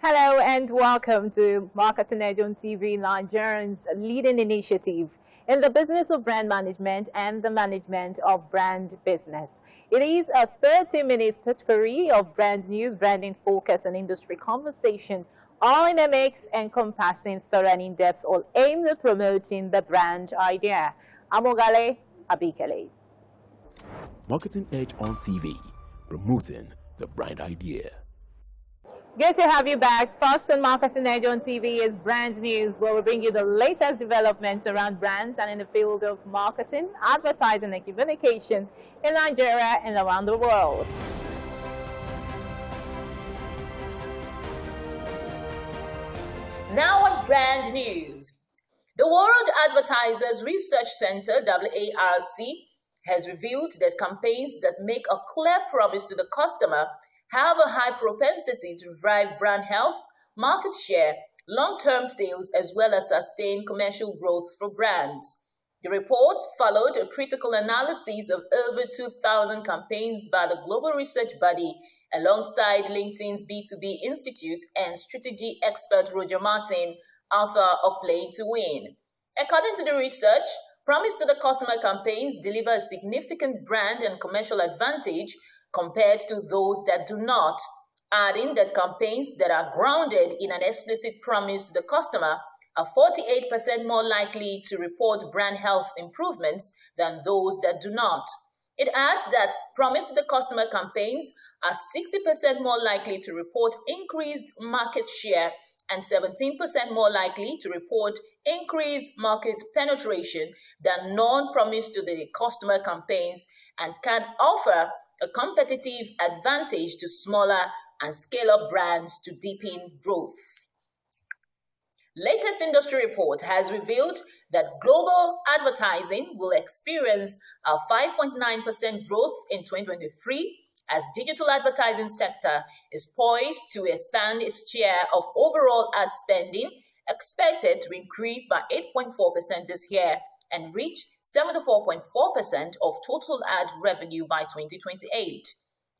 Hello and welcome to Marketing Edge on TV, Nigerian's leading initiative in the business of brand management and the management of brand business. It is a 30-minute potpourri of brand news, branding focus, and industry conversation, all in a mix encompassing thorough and in-depth, all aimed at promoting the brand idea. Amogale Abikele. Marketing Edge on TV, promoting the brand idea. Good to have you back. First on Marketing Edge on TV is Brand News, where we bring you the latest developments around brands and in the field of marketing, advertising, and communication in Nigeria and around the world. Now on Brand News. The World Advertisers Research Center, WARC, has revealed that campaigns that make a clear promise to the customer have a high propensity to drive brand health, market share, long-term sales, as well as sustain commercial growth for brands. The report followed a critical analysis of over 2,000 campaigns by the global research body, alongside LinkedIn's B2B Institute and strategy expert Roger Martin, author of Playing to Win. According to the research, promise to the customer campaigns deliver a significant brand and commercial advantage compared to those that do not, adding that campaigns that are grounded in an explicit promise to the customer are 48% more likely to report brand health improvements than those that do not. It adds that promise to the customer campaigns are 60% more likely to report increased market share and 17% more likely to report increased market penetration than non-promise to the customer campaigns, and can offer a competitive advantage to smaller and scale-up brands to deepen growth. Latest industry report has revealed that global advertising will experience a 5.9% growth in 2023 as digital advertising sector is poised to expand its share of overall ad spending, expected to increase by 8.4% this year and reach 74.4% of total ad revenue by 2028.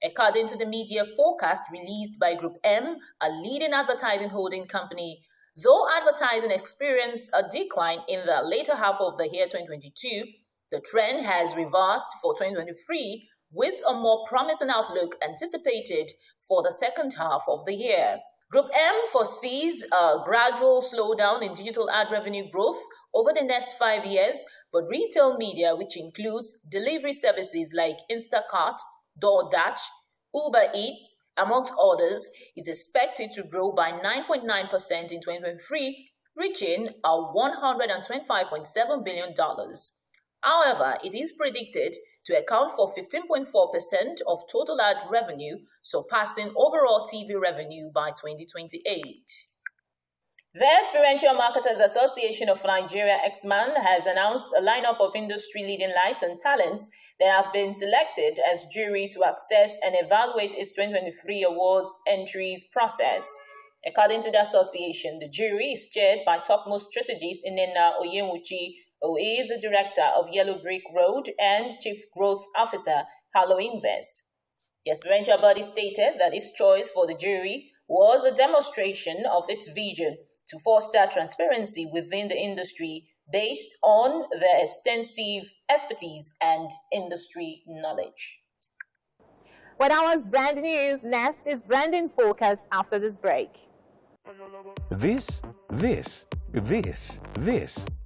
According to the media forecast released by Group M, a leading advertising holding company, though advertising experienced a decline in the later half of the year 2022, the trend has reversed for 2023, with a more promising outlook anticipated for the second half of the year. Group M foresees a gradual slowdown in digital ad revenue growth over the next 5 years, but retail media, which includes delivery services like Instacart, DoorDash, Uber Eats, amongst others, is expected to grow by 9.9% in 2023, reaching $125.7 billion. However, it is predicted to account for 15.4% of total ad revenue, surpassing overall TV revenue by 2028. The Experiential Marketers Association of Nigeria, XMAN, has announced a lineup of industry-leading lights and talents that have been selected as jury to access and evaluate its 2023 awards entries process. According to the association, the jury is chaired by topmost strategist Inena Oyewuchi, who is the director of Yellow Brick Road, and chief growth officer, Hallow Invest. The experiential body stated that its choice for the jury was a demonstration of its vision to foster transparency within the industry based on their extensive expertise and industry knowledge. Well, that was Brand News. Next is Branding Focus after this break. This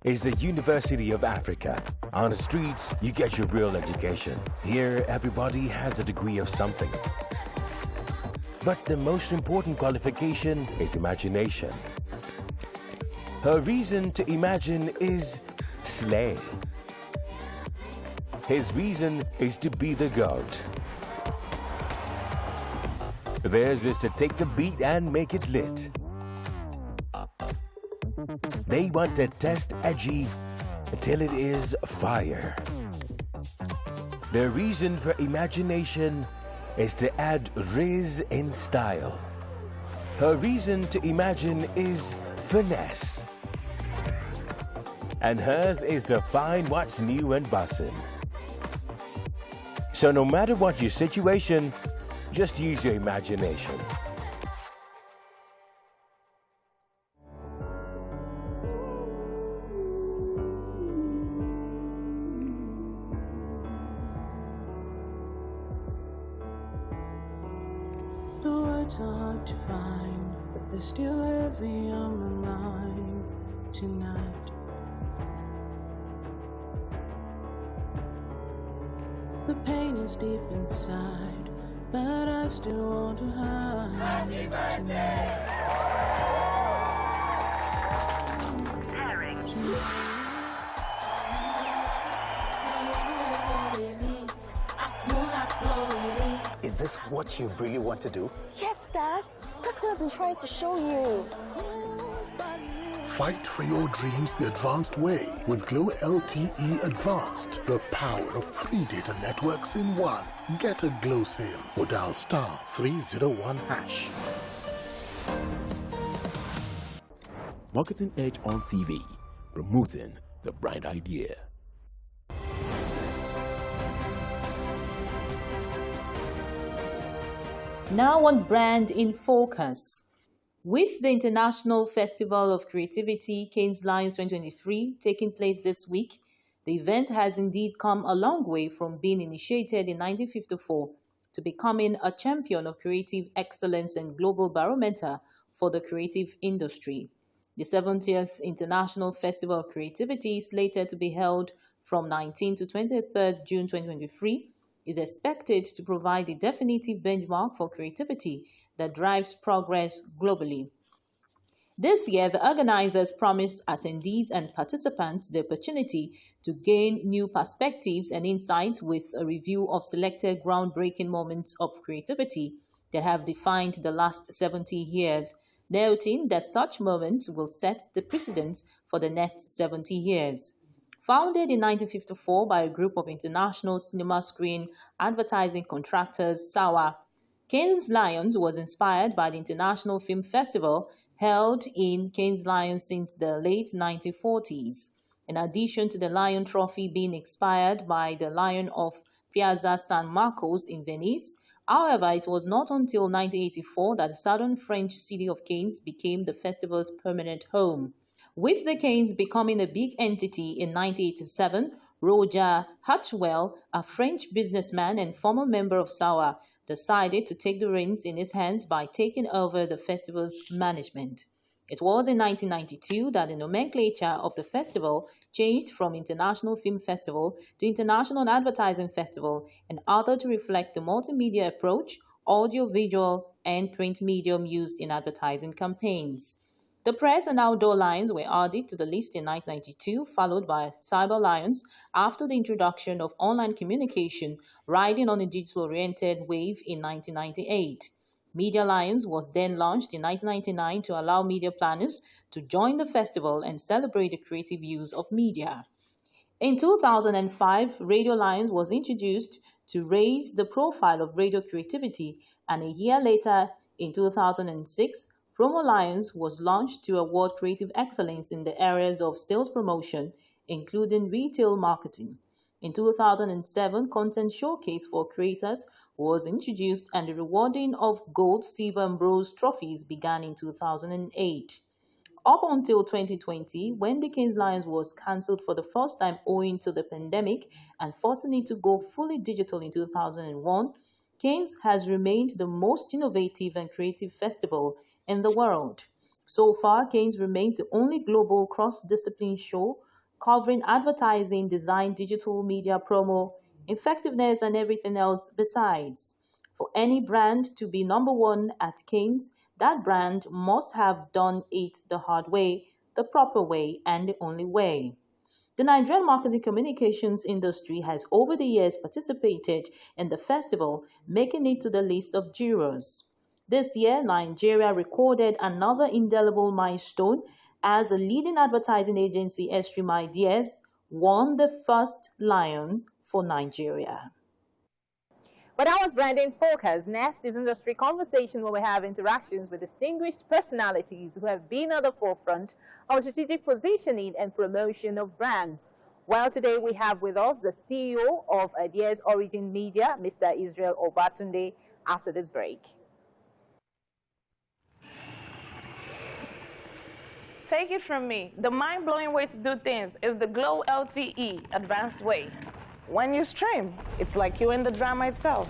is the University of Africa. On the streets, you get your real education. Here, everybody has a degree of something. But the most important qualification is imagination. Her reason to imagine is slay. His reason is to be the goat. Theirs is to take the beat and make it lit. They want to test edgy until it is fire. Their reason for imagination is to add riz in style. Her reason to imagine is finesse. And hers is to find what's new and bussin'. So no matter what your situation, just use your imagination. words are hard to find, but they're still heavy on my mind tonight. The pain is deep inside, but I still want to hide. Happy birthday! Is this what you really want to do? Yes, Dad. That's what I've been trying to show you. Fight for your dreams the advanced way with Glow LTE Advanced. The power of 3 data networks in one. Get a Glow SIM or dial *301#. Marketing Edge on TV, promoting the brand idea. Now on Brand in Focus. With the International Festival of Creativity, Cannes Lions 2023, taking place this week, the event has indeed come a long way from being initiated in 1954 to becoming a champion of creative excellence and global barometer for the creative industry. The 70th International Festival of Creativity, slated to be held from 19 to 23 June 2023, is expected to provide a definitive benchmark for creativity that drives progress globally. This year, the organizers promised attendees and participants the opportunity to gain new perspectives and insights with a review of selected groundbreaking moments of creativity that have defined the last 70 years, noting that such moments will set the precedent for the next 70 years. Founded in 1954 by a group of international cinema screen advertising contractors, SAWA, Cannes Lions was inspired by the International Film Festival held in Cannes Lions since the late 1940s. In addition to the Lion Trophy being inspired by the Lion of Piazza San Marcos in Venice, however, it was not until 1984 that the southern French city of Cannes became the festival's permanent home. With the Cannes becoming a big entity in 1987, Roger Hutchwell, a French businessman and former member of SAWA, decided to take the reins in his hands by taking over the festival's management. It was in 1992 that the nomenclature of the festival changed from International Film Festival to International Advertising Festival, in order to reflect the multimedia approach, audio-visual, and print medium used in advertising campaigns. The press and outdoor lions were added to the list in 1992, followed by cyber lions after the introduction of online communication, riding on a digital-oriented wave in 1998. Media Lions was then launched in 1999 to allow media planners to join the festival and celebrate the creative use of media. In 2005, Radio Lions was introduced to raise the profile of radio creativity, and a year later, in 2006, Promo Lions was launched to award creative excellence in the areas of sales promotion, including retail marketing. In 2007, Content Showcase for Creators was introduced, and the rewarding of gold, silver, and bronze trophies began in 2008. Up until 2020, when the Cannes Lions was cancelled for the first time owing to the pandemic and forcing it to go fully digital in 2001, Cannes has remained the most innovative and creative festival in the world. So far, Cannes remains the only global cross-discipline show covering advertising, design, digital media, promo, effectiveness, and everything else besides. For any brand to be number one at Cannes, that brand must have done it the hard way, the proper way, and the only way. The Nigerian marketing communications industry has over the years participated in the festival, making it to the list of jurors. This year, Nigeria recorded another indelible milestone as a leading advertising agency, Extreme Ideas, won the first Lion for Nigeria. But that was Brand in Focus. Next is Industry Conversation, where we have interactions with distinguished personalities who have been at the forefront of strategic positioning and promotion of brands. Well, today we have with us the CEO of Ideas Origin Media, Mr. Israel OBATUNDE, after this break. Take it from me, the mind-blowing way to do things is the Glow LTE advanced way. When you stream, it's like you're in the drama itself.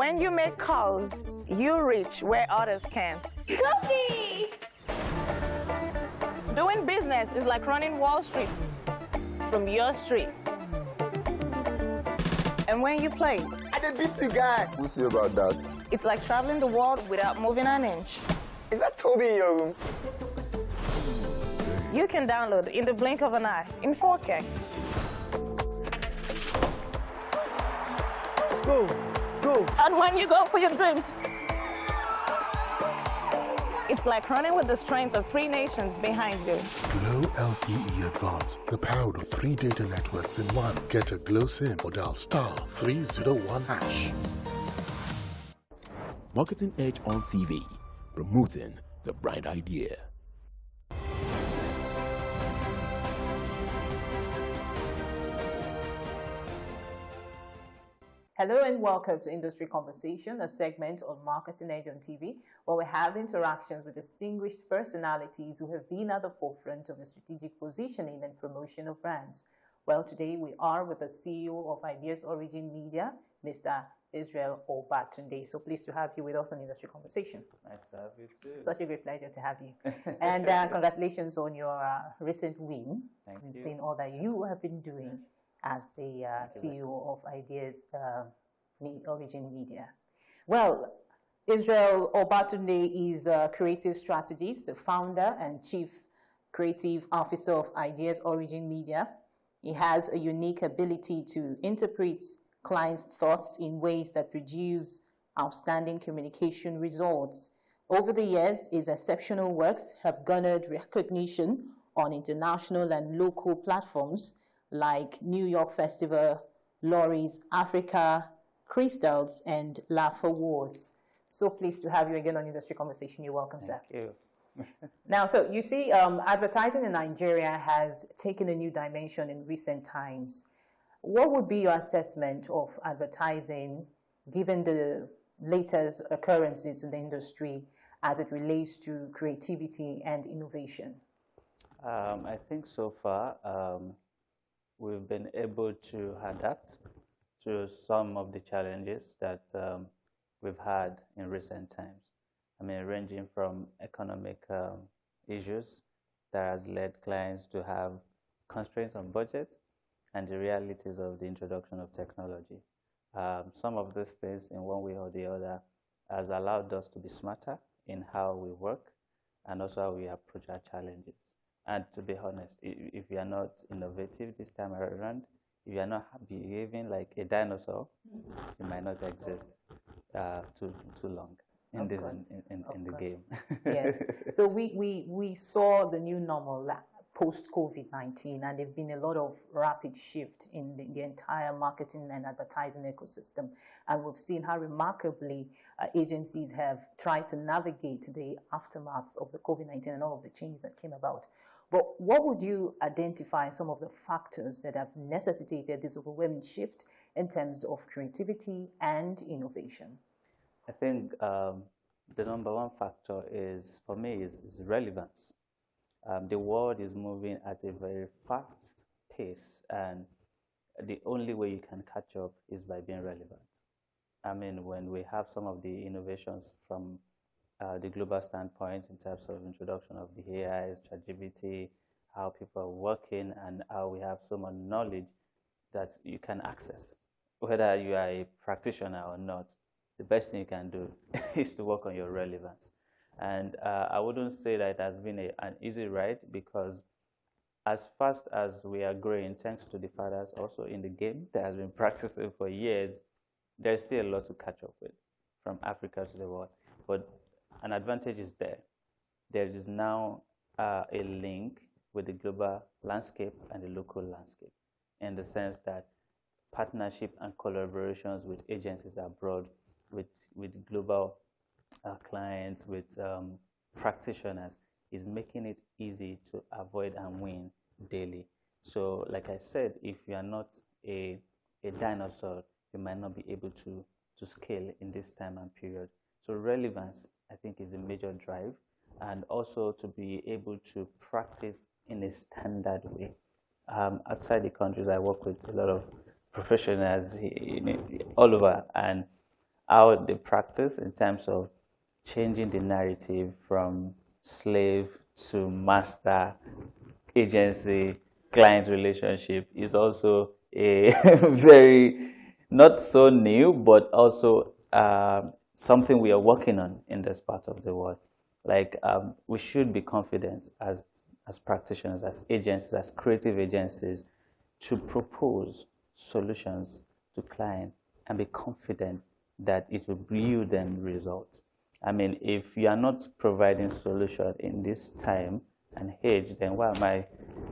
When you make calls, you reach where others can't. Coffee! Doing business is like running Wall Street from your street. And when you play, I did beat the guy. We'll see about that. it's like traveling the world without moving an inch. Is that Toby in your room? You can download in the blink of an eye in 4K. Go, go. And when you go for your dreams, it's like running with the strength of 3 nations behind you. Glow LTE Advanced, the power of 3 data networks in one. Get a Glow SIM or dial *301#. Marketing Edge on TV, promoting the brand idea. Hello and welcome to Industry Conversation, a segment on Marketing Edge on TV, where we have interactions with distinguished personalities who have been at the forefront of the strategic positioning and promotion of brands. Well, today we are with the CEO of Ideas Origin Media, Mr. Israel OBATUNDE. So pleased to have you with us on Industry Conversation. Nice to have you too. Such a great pleasure to have you. And congratulations on your recent win. Thank We've you. seen all that you have been doing as the CEO of Ideas Origin Media. Well, Israel OBATUNDE is a creative strategist, the founder and chief creative officer of Ideas Origin Media. He has a unique ability to interpret clients' thoughts in ways that produce outstanding communication results. Over the years, his exceptional works have garnered recognition on international and local platforms like New York Festival, Laurie's Africa, Crystals, and Laugh Awards. So pleased to have you again on Industry Conversation. You're welcome, sir. Thank you. Now, so you see, advertising in Nigeria has taken a new dimension in recent times. What would be your assessment of advertising, given the latest occurrences in the industry as it relates to creativity and innovation? I think so far we've been able to adapt to some of the challenges that we've had in recent times. I mean, ranging from economic issues that has led clients to have constraints on budgets and the realities of the introduction of technology. Some of these things, in one way or the other, has allowed us to be smarter in how we work and also how we approach our challenges. And to be honest, if you are not innovative this time around, if you are not behaving like a dinosaur, you might not exist too long in the game. Yes. So we saw the new normal post-COVID-19, and there's been a lot of rapid shift in the entire marketing and advertising ecosystem. And we've seen how remarkably agencies have tried to navigate the aftermath of the COVID-19 and all of the changes that came about. But what would you identify some of the factors that have necessitated this overwhelming shift in terms of creativity and innovation? I think the number one factor is, for me, is relevance. The world is moving at a very fast pace, and the only way you can catch up is by being relevant. I mean, when we have some of the innovations from the global standpoint in terms of introduction of the AIs, ChatGPT, how people are working, and how we have so much knowledge that you can access. Whether you are a practitioner or not, the best thing you can do is to work on your relevance. And I wouldn't say that it has been an easy ride, because as fast as we are growing, thanks to the fathers also in the game that has been practicing for years, there's still a lot to catch up with from Africa to the world. But an advantage is there. There is now a link with the global landscape and the local landscape, in the sense that partnership and collaborations with agencies abroad, with global clients, with practitioners, is making it easy to avoid and win daily. So like I said, if you are not a dinosaur, you might not be able to scale in this time and period. So relevance, I think, is a major drive, and also to be able to practice in a standard way. Outside the countries, I work with a lot of professionals all over, and how they practice in terms of changing the narrative from slave to master agency client relationship is also a very not so new, but also something we are working on in this part of the world. Like we should be confident as practitioners, as agencies, as creative agencies, to propose solutions to clients and be confident that it will yield them results. I mean, if you are not providing solution in this time and age, then why am I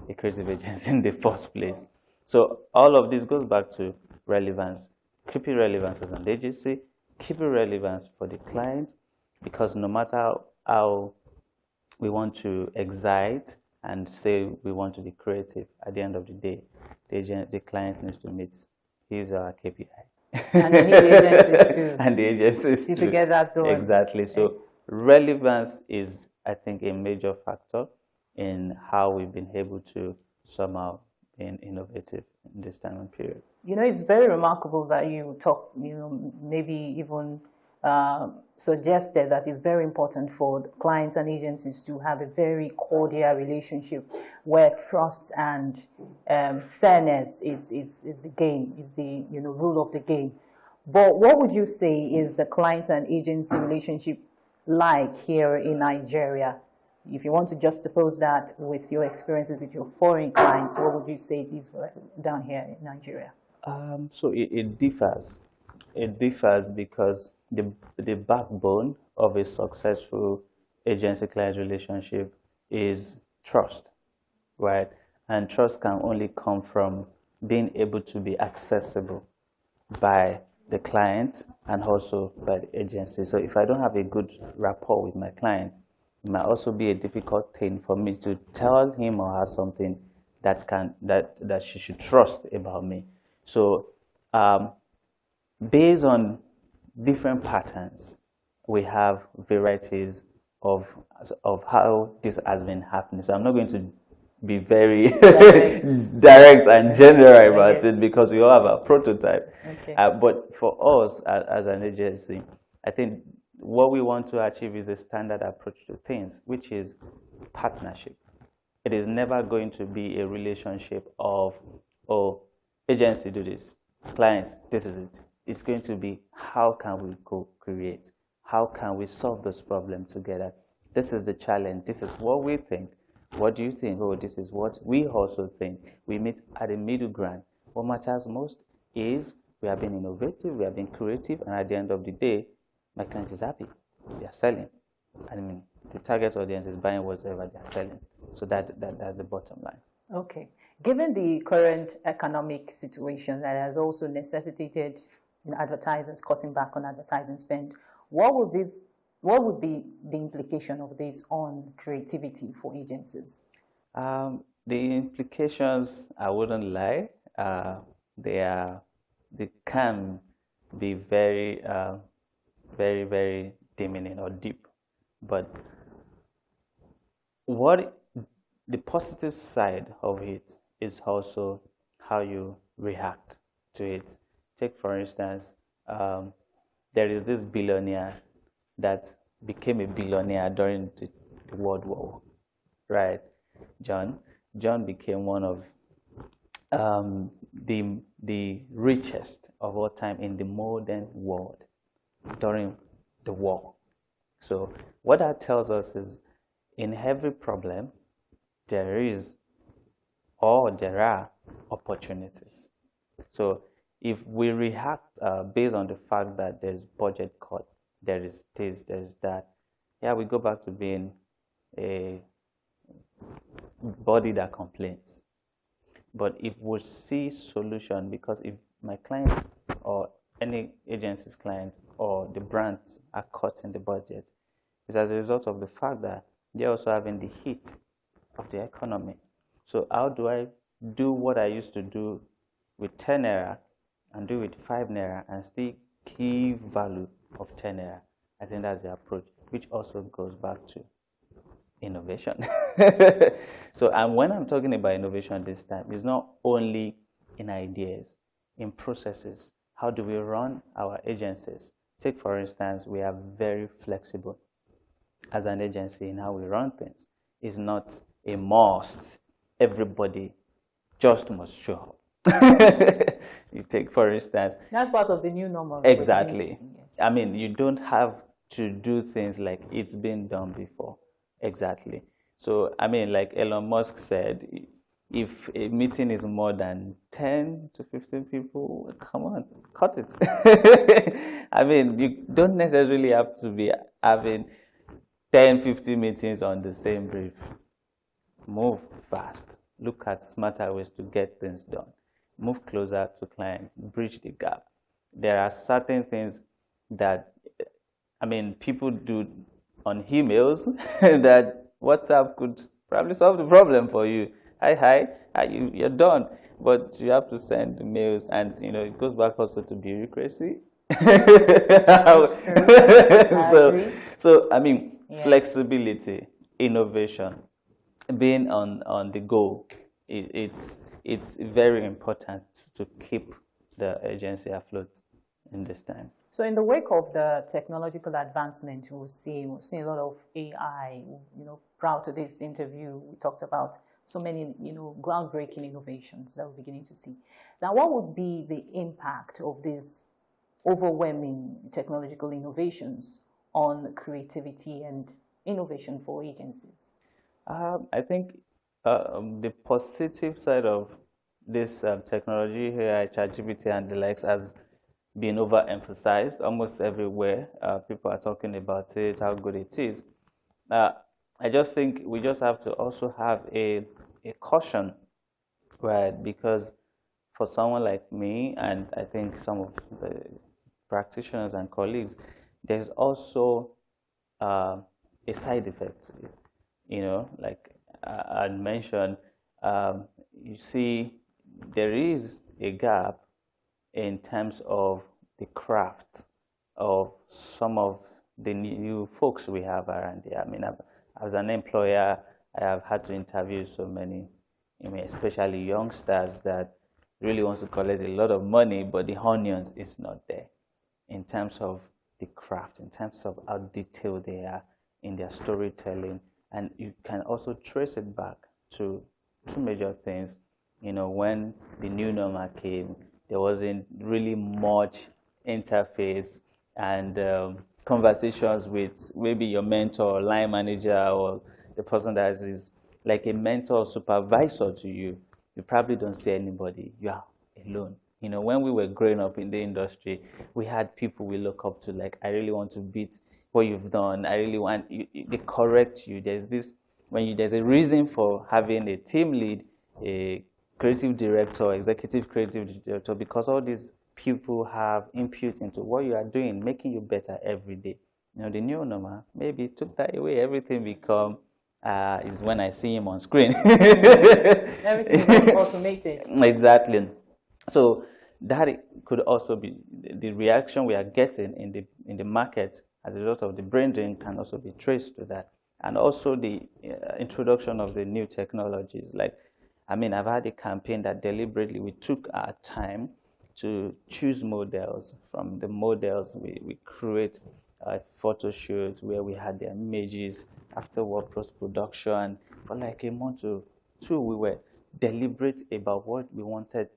a creative agency in the first place? So all of this goes back to relevance. Keeping relevance as an agency, keeping relevance for the client, because no matter how we want to excite and say we want to be creative, at the end of the day, the client needs to meet his KPI. And the agencies too. And the agencies too. To get that done. Exactly. So relevance is, I think, a major factor in how we've been able to somehow be innovative in this time and period. You know, it's very remarkable that you talk, maybe even suggested that it's very important for clients and agencies to have a very cordial relationship where trust and fairness is the game, is the rule of the game. But what would you say is the clients and agency relationship like here in Nigeria? If you want to juxtapose that with your experiences with your foreign clients, what would you say it is down here in Nigeria? So it differs. It differs because the backbone of a successful agency-client relationship is trust, right? And trust can only come from being able to be accessible by the client and also by the agency. So if I don't have a good rapport with my client, it might also be a difficult thing for me to tell him or her something that she should trust about me. So based on different patterns, we have varieties of how this has been happening. So I'm not going to be very direct and general about it because we all have a prototype. Okay. But for us as an agency, I think what we want to achieve is a standard approach to things, which is partnership. It is never going to be a relationship of, oh, agency do this, clients, this is it. It's going to be, how can we co-create? How can we solve this problem together? This is the challenge. This is what we think. What do you think? Oh, this is what we also think. We meet at a middle ground. What matters most is we have been innovative, we have been creative, and at the end of the day, my client is happy. They are selling. I mean, the target audience is buying whatever they are selling. So that's the bottom line. Okay. Given the current economic situation that has also necessitated advertisers cutting back on advertising spend, what would be the implication of this on creativity for agencies? The implications, I wouldn't lie, they can be very, very, very demeaning or deep. But the positive side of it is also how you react to it. Take, for instance, there is this billionaire that became a billionaire during the World War, right? John became one of the richest of all time in the modern world during the war. So what that tells us is, in every problem, there are opportunities. So if we react based on the fact that there's budget cut, there is this, there's that, yeah, we go back to being a body that complains. But if we see solution, because if my client or any agency's client or the brands are cutting the budget, it's as a result of the fact that they're also having the heat of the economy. So how do I do what I used to do with 10 naira and do with 5 naira and still give value of 10 naira? I think that's the approach, which also goes back to innovation. So, and when I'm talking about innovation this time, it's not only in ideas, in processes. How do we run our agencies? Take, for instance, we are very flexible as an agency in how we run things. It's not a must. Everybody just must show up. You take, for instance... That's part of the new normal. Exactly. Yes. I mean, you don't have to do things like it's been done before. Exactly. So, I mean, like Elon Musk said, if a meeting is more than 10 to 15 people, come on, cut it. I mean, you don't necessarily have to be having 10, 50 meetings on the same brief. Move fast. Look at smarter ways to get things done. Move closer to client. Bridge the gap. There are certain things that, I mean, people do on emails that WhatsApp could probably solve the problem for you. Hi, you're done. But you have to send the mails, and it goes back also to bureaucracy. That's true. So I mean, flexibility, innovation, being on the go, it's very important to keep the agency afloat in this time. So in the wake of the technological advancement, we'll see a lot of AI. Prior to this interview, we talked about so many, groundbreaking innovations that we're beginning to see. Now, what would be the impact of these overwhelming technological innovations on creativity and innovation for agencies? I think the positive side of this technology here, ChatGPT and the likes, has been overemphasized almost everywhere. People are talking about it, how good it is. I just think we just have to also have a caution, right? Because for someone like me, and I think some of the practitioners and colleagues, there's also a side effect to it. Like I mentioned, you see, there is a gap in terms of the craft of some of the new folks we have around here. I mean, as an employer, I have had to interview so many, especially youngsters that really wants to collect a lot of money, but the onions is not there in terms of the craft, in terms of how detailed they are in their storytelling. And you can also trace it back to two major things. When the new normal came, there wasn't really much interface and conversations with maybe your mentor or line manager or the person that is like a mentor or supervisor to you. You probably don't see anybody. You are alone. When we were growing up in the industry, we had people we look up to, like, I really want to beat what you've done. I really want you. They correct you. There's a reason for having a team lead, a creative director, executive creative director, because all these people have input into what you are doing, making you better every day. The new normal maybe took that away. Everything become is when I see him on screen. Everything is automated. Exactly. So that could also be the reaction we are getting in the market as a result of the brain drain can also be traced to that, and also the introduction of the new technologies. Like, I mean, I've had a campaign that deliberately we took our time to choose models. From the models, we create a photo shoot where we had the images, afterward post-production. For like a month or two, we were deliberate about what we wanted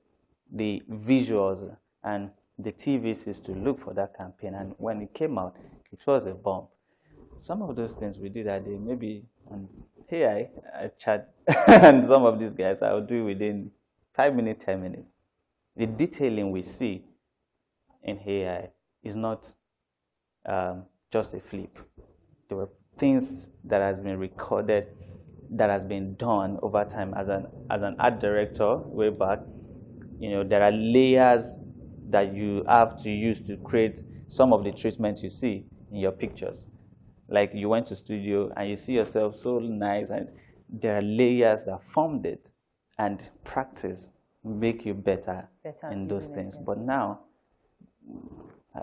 the visuals and the TVCs to look for that campaign. And when it came out, it was a bomb. Some of those things we did that day, maybe on AI, I chat, and some of these guys, I would do it within 5 minutes, 10 minutes. The detailing we see in AI is not just a flip. There were things that has been recorded, that has been done over time. As an art director way back, there are layers that you have to use to create some of the treatments you see in your pictures. Like, you went to studio and you see yourself so nice, and there are layers that formed it, and practice make you better in those things. But now,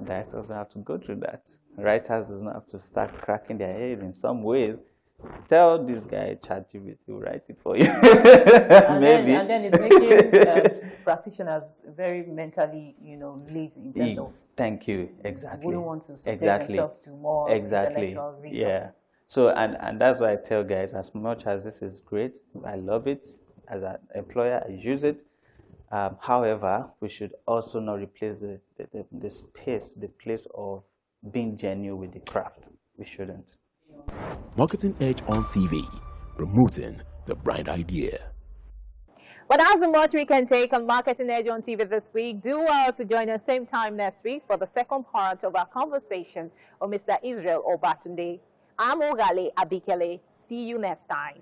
directors don't have to go through that. Writers don't have to start cracking their heads in some ways Tell this guy ChatGPT will write it for you. Maybe. Then it's making practitioners very mentally, lazy in terms of. Thank you. Exactly. Wouldn't want to subject themselves to more intellectual rigor. Yeah. So and that's why I tell guys, as much as this is great, I love it. As an employer, I use it. However, we should also not replace the space, the place of being genuine with the craft. We shouldn't. Marketing Edge on TV, promoting the brand idea. But that's much we can take on Marketing Edge on TV this week. Do well to join us same time next week for the second part of our conversation with Mr. Israel OBATUNDE. I'm Ogale Abikele. See you next time.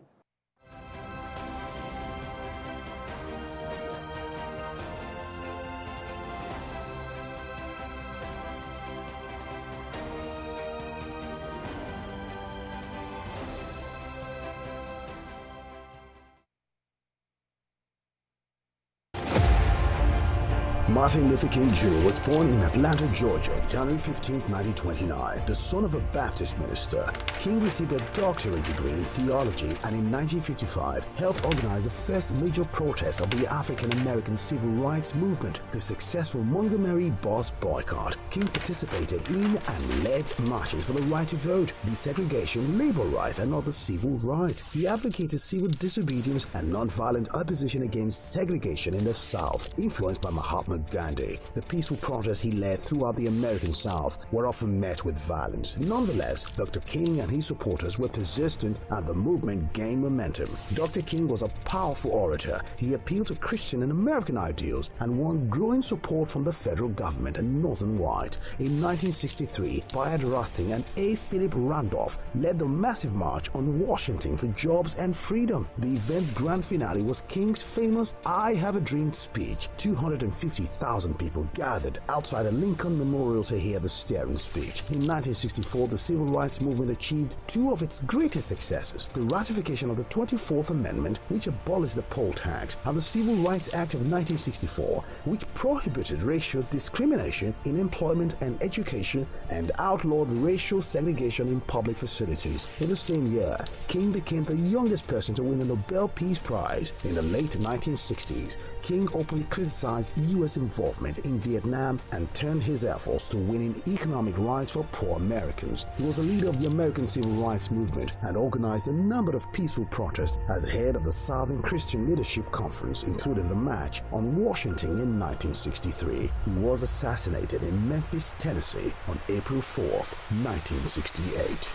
Martin Luther King Jr. was born in Atlanta, Georgia, January 15, 1929. The son of a Baptist minister, King received a doctorate degree in theology and in 1955 helped organize the first major protest of the African-American civil rights movement, the successful Montgomery bus boycott. King participated in and led marches for the right to vote, desegregation, labor rights, and other civil rights. He advocated civil disobedience and nonviolent opposition against segregation in the South, influenced by Mahatma Gandhi. The peaceful protests he led throughout the American South were often met with violence. Nonetheless, Dr. King and his supporters were persistent and the movement gained momentum. Dr. King was a powerful orator. He appealed to Christian and American ideals and won growing support from the federal government and Northern White. In 1963, Bayard Rustin and A. Philip Randolph led the massive march on Washington for jobs and freedom. The event's grand finale was King's famous "I Have a Dream" speech. 250,000 people gathered outside the Lincoln Memorial to hear the stirring speech. In 1964, the civil rights movement achieved two of its greatest successes: the ratification of the 24th Amendment, which abolished the poll tax, and the Civil Rights Act of 1964, which prohibited racial discrimination in employment and education and outlawed racial segregation in public facilities. In the same year, King became the youngest person to win the Nobel Peace Prize. In the late 1960s, King openly criticized U.S. involvement in Vietnam and turned his efforts to winning economic rights for poor Americans. He was a leader of the American Civil Rights Movement and organized a number of peaceful protests as head of the Southern Christian Leadership Conference, including the March on Washington in 1963. He was assassinated in Memphis, Tennessee on April 4th, 1968.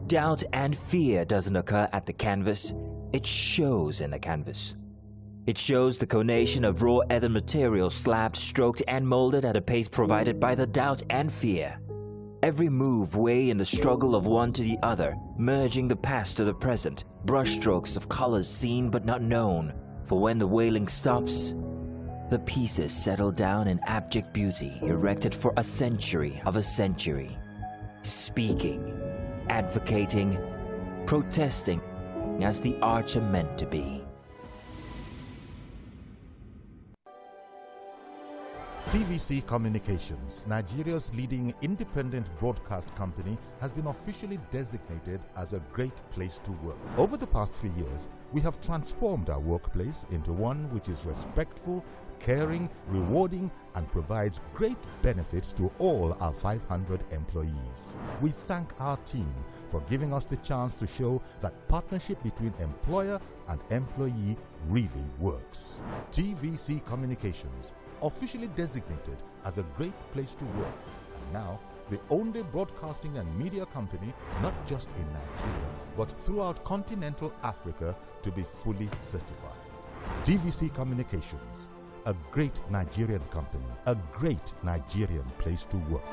Doubt and fear doesn't occur at the canvas, it shows in the canvas. It shows the conation of raw ether material slabbed, stroked, and molded at a pace provided by the doubt and fear. Every move way in the struggle of one to the other, merging the past to the present, brushstrokes of colors seen but not known. For when the wailing stops, the pieces settle down in abject beauty, erected for a century of a century. Speaking, advocating, protesting as the arts are meant to be. TVC Communications, Nigeria's leading independent broadcast company, has been officially designated as a great place to work. Over the past 3 years, we have transformed our workplace into one which is respectful, caring, rewarding, and provides great benefits to all our 500 employees. We thank our team for giving us the chance to show that partnership between employer and employee really works. TVC Communications, officially designated as a great place to work, and now the only broadcasting and media company, not just in Nigeria, but throughout continental Africa, to be fully certified. TVC Communications, a great Nigerian company, a great Nigerian place to work.